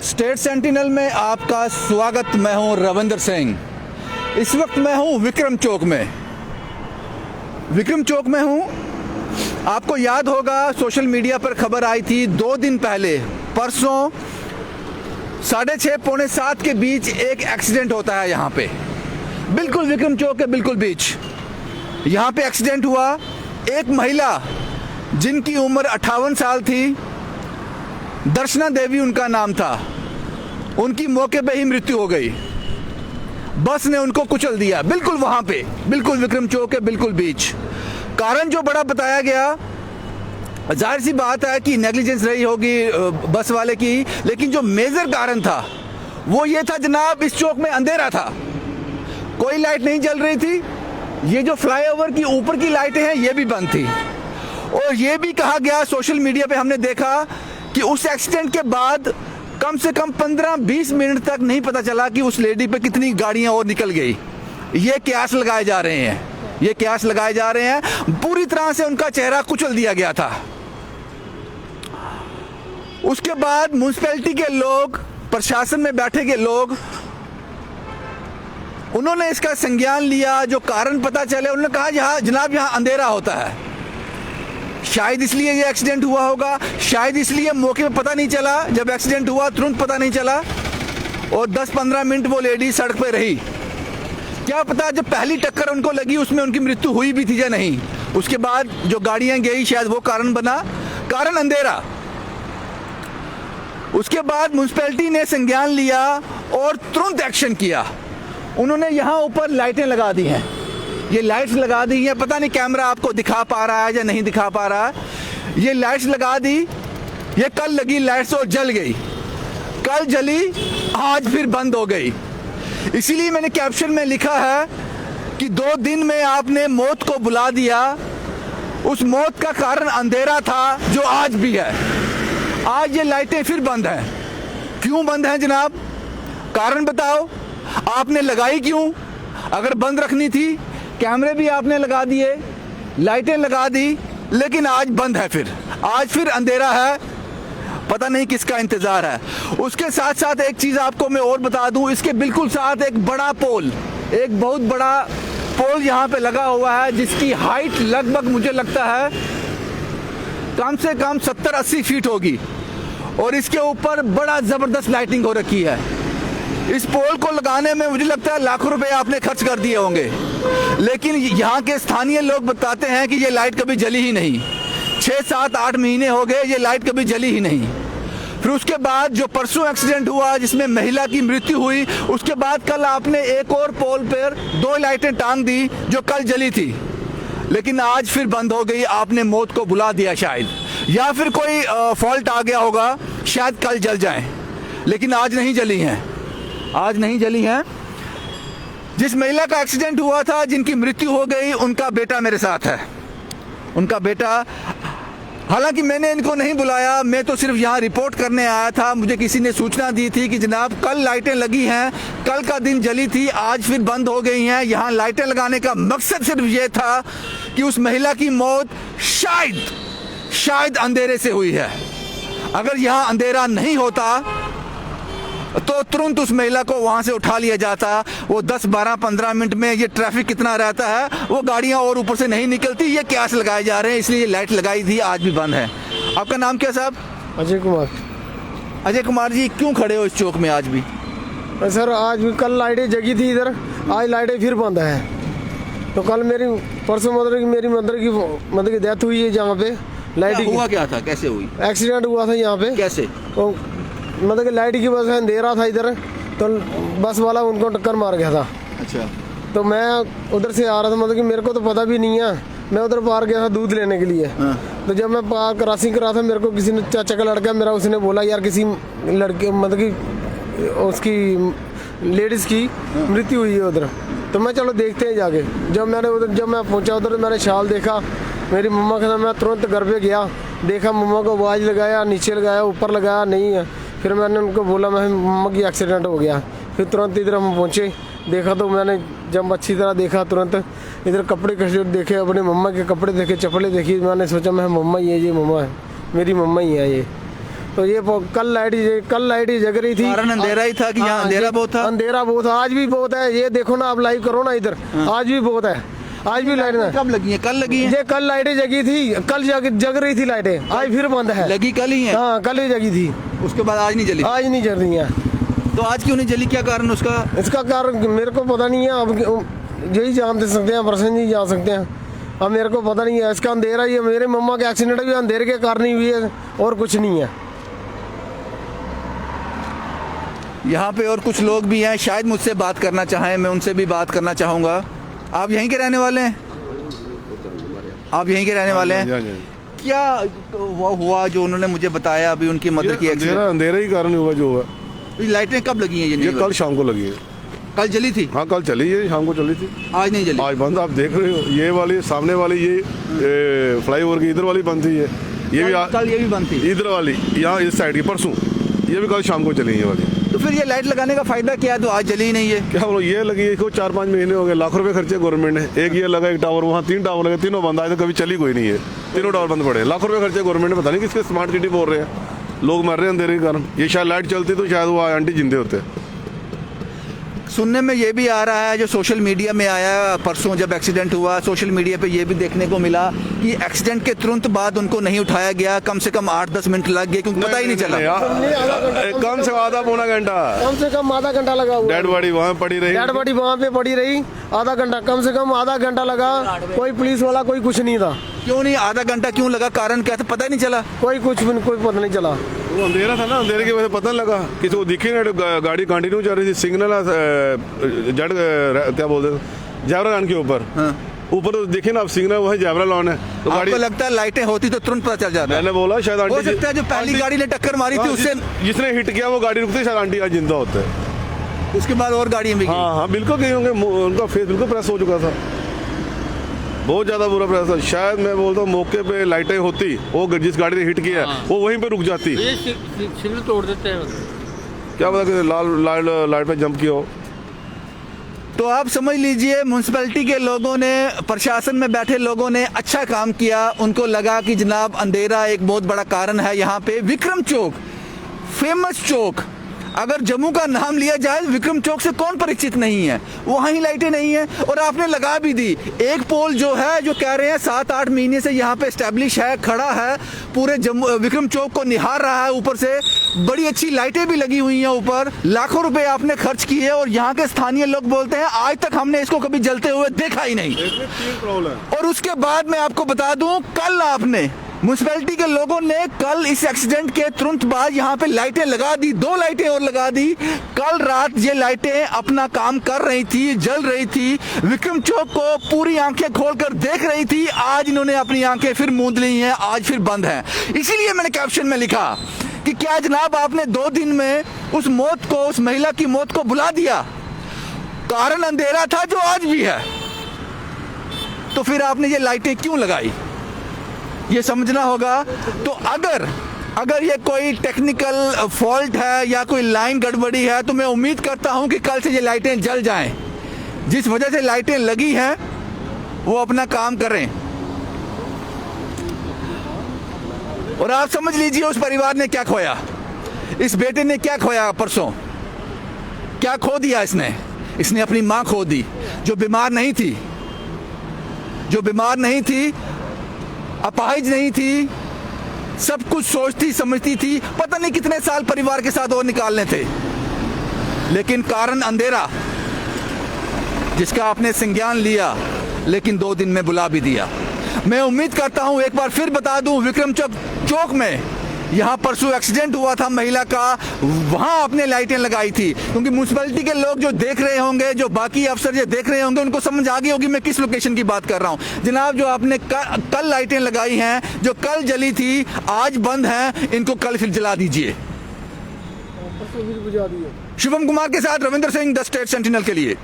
State sentinel में आपका स्वागत। मैं हूं रविंदर सिंह। इस वक्त मैं हूं विक्रम चौक में हूं। आपको याद होगा सोशल मीडिया पर खबर आई थी 2 दिन पहले, परसों 6:30 पौने 7 के बीच एक एक्सीडेंट होता है यहाँ पे, बिल्कुल विक्रम चौक के बिल्कुल बीच। यहाँ पे एक्सीडेंट हुआ। एक महिला जिनकी उम्र 58 साल थी, दर्शना देवी उनका नाम था, उनकी मौके पे ही मृत्यु हो गई। बस ने उनको कुचल दिया, बिल्कुल वहाँ पे, बिल्कुल विक्रम चौक के बिल्कुल बीच। कारण जो बड़ा बताया गया, जाहिर सी बात है कि नेग्लिजेंस रही होगी बस वाले की, लेकिन जो मेजर कारण था वो ये था जनाब, इस चौक में अंधेरा था, कोई लाइट नहीं जल रही थी। ये जो फ्लाईओवर की ऊपर की लाइटें हैं ये भी बंद थी। और ये भी कहा गया, सोशल मीडिया पे हमने देखा कि उस एक्सीडेंट के बाद कम से कम 15-20 मिनट तक नहीं पता चला कि उस लेडी पे कितनी गाड़ियां और निकल गई। ये कयास लगाए जा रहे हैं, पूरी तरह से उनका चेहरा कुचल दिया गया था। उसके बाद म्युनिसिपैलिटी के लोग, प्रशासन में बैठे के लोग, उन्होंने इसका संज्ञान लिया। जो कारण पता चले, उन्होंने कहा जनाब यहाँ अंधेरा होता है, शायद इसलिए ये एक्सीडेंट हुआ होगा, शायद इसलिए मौके पे पता नहीं चला, जब एक्सीडेंट हुआ तुरंत पता नहीं चला और 10-15 मिनट वो लेडी सड़क पे रही। क्या पता जब पहली टक्कर उनको लगी उसमें उनकी मृत्यु हुई भी थी या नहीं। उसके बाद जो गाड़ियां गई, शायद वो कारण बना, कारण अंधेरा। उसके बाद म्युनिसिपैलिटी ने संज्ञान लिया और तुरंत एक्शन किया। उन्होंने यहाँ ऊपर लाइटें लगा दी हैं, ये लाइट्स लगा दी हैं। पता नहीं कैमरा आपको दिखा पा रहा है या नहीं दिखा पा रहा है। ये लाइट्स लगा दी, ये कल लगी लाइट्स और जल गई, कल जली, आज फिर बंद हो गई। इसीलिए मैंने कैप्शन में लिखा है कि 2 दिन में आपने मौत को बुला दिया। उस मौत का कारण अंधेरा था, जो आज भी है। आज ये लाइटें फिर बंद हैं। क्यों बंद हैं जनाब? कारण बताओ, आपने लगाई क्यों? अगर बंद रखनी थी, कैमरे भी आपने लगा दिए, लाइटें लगा दी, लेकिन आज बंद है। आज फिर अंधेरा है, पता नहीं किसका इंतजार है। उसके साथ साथ एक चीज आपको मैं और बता दूं, इसके बिल्कुल साथ एक बड़ा पोल, एक बहुत बड़ा पोल यहाँ पे लगा हुआ है, जिसकी हाइट लगभग मुझे लगता है कम से कम 70-80 फीट होगी। और इसके ऊपर बड़ा जबरदस्त लाइटिंग हो रखी है। इस पोल को लगाने में मुझे लगता है लाखों रुपए आपने खर्च कर दिए होंगे, लेकिन यहाँ के स्थानीय लोग बताते हैं कि ये लाइट कभी जली ही नहीं। 6-7-8 महीने हो गए, ये लाइट कभी जली ही नहीं। फिर उसके बाद जो परसों एक्सीडेंट हुआ जिसमें महिला की मृत्यु हुई, उसके बाद कल आपने एक और पोल पर 2 लाइटें टांग दी जो कल जली थी, लेकिन आज फिर बंद हो गई। आपने मौत को बुला दिया शायद, या फिर कोई फॉल्ट आ गया होगा, शायद कल जल जाए, लेकिन आज नहीं जली हैं। जिस महिला का एक्सीडेंट हुआ था, जिनकी मृत्यु हो गई, उनका बेटा मेरे साथ है। उनका बेटा, हालांकि मैंने इनको नहीं बुलाया, मैं तो सिर्फ यहाँ रिपोर्ट करने आया था। मुझे किसी ने सूचना दी थी कि जनाब कल लाइटें लगी हैं, कल का दिन जली थी, आज फिर बंद हो गई हैं। यहाँ लाइटें लगाने का मकसद सिर्फ ये था कि उस महिला की मौत शायद अंधेरे से हुई है। अगर यहाँ अंधेरा नहीं होता तो तुरंत उस महिला को वहां से उठा लिया जाता। वो 10-12-15 मिनट में, ये ट्रैफिक कितना रहता है, वो गाड़ियां और ऊपर से नहीं निकलती। ये कयास लगाए जा रहे हैं, इसलिए ये लाइट लगाई थी, आज भी बंद है। आपका नाम क्या साहब? अजय कुमार। अजय कुमार जी, क्यों खड़े हो इस चौक में आज भी? सर आज भी, कल लाइटें जगी थी इधर, आज लाइटें फिर बंद है। तो कल परसों मेरी मदर की डेथ हुई है जहाँ पे। लाइट हुआ क्या था, कैसे हुई? एक्सीडेंट हुआ था यहाँ पे। कैसे? तो मतलब कि लाइट की वजह से अंधेरा था इधर, तो बस वाला उनको टक्कर मार गया था। अच्छा। तो मैं उधर से आ रहा था, मतलब कि मेरे को तो पता भी नहीं है। मैं उधर पार गया था दूध लेने के लिए। तो जब मैं पार क्रॉसिंग कर रहा था, मेरे को किसी ने, चाचा का लड़का मेरा, उसने बोला यार किसी लड़के, मतलब कि उसकी लेडीज़ की मृत्यु हुई है उधर। तो मैं चलो देखते हैं जाके। जब मैं पहुँचा उधर, मैंने शाल देखा, मेरी मम्मा के साथ मैं तुरंत घर पे गया, देखा, मम्मा को आवाज़ लगाया, नीचे लगाया, ऊपर लगाया, नहीं है। फिर मैंने उनको बोला मैं मम्मा की एक्सीडेंट हो गया। फिर तुरंत इधर हम पहुँचे, देखा तो मैंने जब अच्छी तरह देखा, तुरंत इधर कपड़े कसे देखे, अपने मम्मा के कपड़े देखे, चप्पलें देखी। मैंने सोचा मैं मम्मा ही है, ये मम्मा है, मेरी मम्मा ही है ये। तो ये कल लाइट ही जग रही थी। कारण अंधेरा ही था कि यहाँ अंधेरा बहुत था? अंधेरा बहुत था, आज भी बहुत है। ये देखो ना, आप लाइव करो ना इधर, आज भी बहुत है, आज भी लाइट है। कब लगी है? कल लगी है? ये कल लाइटें जगी थी, कल जग रही थी लाइटें, आज फिर बंद है। लगी कल ही है? हाँ, कल ही जगी थी, उसके बाद आज नहीं जली? आज नहीं जल रही है। तो आज क्यों नहीं जली, क्या कारण उसका? इसका कारण मेरे को पता नहीं है, अब यही जान सकते हैं, प्रसन्न जी जान सकते हैं। अब मेरे को पता नहीं है, इसका अंधेरा ही है। मेरे मम्मा के एक्सीडेंट भी अंधेरे के कारण ही हुई है, और कुछ नहीं है। यहाँ पे और कुछ लोग भी हैं, शायद मुझसे बात करना चाहें, मैं उनसे भी बात करना चाहूँगा। आप यहीं के रहने वाले हैं? आप यहीं के रहने वाले हैं? क्या हुआ जो उन्होंने मुझे बताया अभी उनकी मदर की एक्सीडेंट? अंधेरा ही कारण हुआ जो हुआ। लाइटें कब लगी हैं? ये कल शाम को लगी है। कल जली थी? हाँ, कल चली है, शाम को चली थी। आज नहीं जली? आज बंद। आप देख रहे हो, ये वाली सामने वाली, ये फ्लाईओवर की इधर वाली बंद थी। ये भी कल ये भी बंद थी? इधर वाली, यहाँ इस साइड की परसों, ये भी कल शाम को चली है वाली। तो फिर ये लाइट लगाने का फायदा क्या है, तो आज जली ही नहीं है? क्या बोलो, ये लगी इसको 4-5 महीने हो गए, लाखों रुपए खर्चे गवर्नमेंट ने। एक ये लगा, एक टावर, वहाँ 3 टावर लगे, तीनों बंद। आज तो कभी चली कोई नहीं है, तीनों टावर बंद पड़े। लाखों रुपए खर्चे गवर्नमेंट ने, पता नहीं किसके स्मार्ट सिटी बोल रहे हैं। लोग मर रहे हैं अंधेरे के कारण। ये शायद लाइट चलती तो शायद वो आंटी जिंदे होते। सुनने में ये भी आ रहा है, जो सोशल मीडिया में आया परसों जब एक्सीडेंट हुआ, सोशल मीडिया पे ये भी देखने को मिला कि एक्सीडेंट के तुरंत बाद उनको नहीं उठाया गया, कम से कम 8-10 मिनट लग गए, क्योंकि पता ही नहीं चला। कम से आधा पौना घंटा, कम से कम आधा घंटा लगा हुआ। डेड बॉडी वहाँ पड़ी रही, डेड बॉडी वहाँ पे पड़ी रही आधा घंटा, कम से कम आधा घंटा लगा। कोई पुलिस वाला कोई कुछ नहीं था। क्यों नहीं? आधा घंटा क्यों लगा? कारण क्या था, पता ही नहीं चला? कोई पता नहीं चला। वो अंधेरा था ना, अंधेरे की वजह से पता नहीं लगा। किसी को दिखी नहीं, गाड़ी कंटिन्यू चल रही थी। सिग्नल जड़ क्या बोलते हैं, जैवरा लाइन के ऊपर। ऊपर तो देखिए ना, अब सिग्नल वही जैवरा लाइन है। तो गाड़ी, आपको लगता है लाइटें होती तो तुरंत पता चल जाता? मैंने बोला शायद हो सकता है जो पहली गाड़ी ने टक्कर मारी थी उससे जिसने हिट किया वो गाड़ी रुकती, शायद आंटी आज जिंदा होते। उसके बाद और गाड़ियां भी? हाँ, बिल्कुल गई होंगे। उनका फेस बिल्कुल प्रेस हो चुका था, बहुत ज्यादा बुरा प्रेस था। शायद मैं बोलता हूँ मौके पे लाइटें होती, वो जिस गाड़ी ने हिट किया वो वहीं पे रुक जाती। सिग्नल तोड़ देते हैं, क्या पता कि लाइट पे जंप किया हो। तो आप समझ लीजिए, म्यूनसिपैलिटी के लोगों ने, प्रशासन में बैठे लोगों ने अच्छा काम किया। उनको लगा कि जनाब अंधेरा एक बहुत बड़ा कारण है। यहाँ पे विक्रम चौक, फेमस चौक, अगर जम्मू का नाम लिया जाए, विक्रम चौक से कौन परिचित नहीं है? वहाँ ही लाइटें नहीं है और आपने लगा भी दी। एक पोल जो है, जो कह रहे हैं 7-8 महीने से यहाँ पे एस्टेब्लिश है, खड़ा है, पूरे विक्रम चौक को निहार रहा है। ऊपर से बड़ी अच्छी लाइटें भी लगी हुई हैं ऊपर, लाखों रुपए आपने खर्च किए और यहाँ के स्थानीय लोग बोलते हैं आज तक हमने इसको कभी जलते हुए देखा ही नहीं। और उसके बाद मैं आपको बता दूं, कल आपने म्यूनसिपैलिटी के लोगों ने कल इस एक्सीडेंट के तुरंत बाद यहाँ पे लाइटें लगा दी, 2 लाइटें और लगा दी। कल रात ये लाइटें अपना काम कर रही थी, जल रही थी, विक्रम चौक को पूरी आंखें खोलकर देख रही थी। आज इन्होंने अपनी आंखें फिर मूंद ली हैं, आज फिर बंद हैं। इसीलिए मैंने कैप्शन में लिखा कि क्या जनाब आपने 2 दिन में उस मौत को, उस महिला की मौत को बुला दिया? कारण अंधेरा था जो आज भी है, तो फिर आपने ये लाइटें क्यों लगाई? ये समझना होगा। तो अगर ये कोई टेक्निकल फॉल्ट है या कोई लाइन गड़बड़ी है, तो मैं उम्मीद करता हूं कि कल से ये लाइटें जल जाएं। जिस वजह से लाइटें लगी हैं वो अपना काम करें। और आप समझ लीजिए उस परिवार ने क्या खोया, इस बेटे ने क्या खोया। परसों क्या खो दिया इसने अपनी माँ खो दी, जो बीमार नहीं थी, अपाहिज नहीं थी, सब कुछ सोचती समझती थी। पता नहीं कितने साल परिवार के साथ और निकालने थे, लेकिन कारण अंधेरा, जिसका आपने संज्ञान लिया लेकिन 2 दिन में बुला भी दिया। मैं उम्मीद करता हूं, एक बार फिर बता दूं, विक्रम चौक में यहाँ परसों एक्सीडेंट हुआ था महिला का, वहाँ आपने लाइटें लगाई थी। क्योंकि म्यूनसिपैलिटी के लोग जो देख रहे होंगे, जो बाकी अफसर जो देख रहे होंगे, उनको समझ आ गई होगी मैं किस लोकेशन की बात कर रहा हूँ। जनाब जो आपने कल लाइटें लगाई हैं, जो कल जली थी, आज बंद हैं, इनको कल फिर जला दीजिए। शुभम कुमार के साथ Ravindra Singh, the state sentinel के लिए।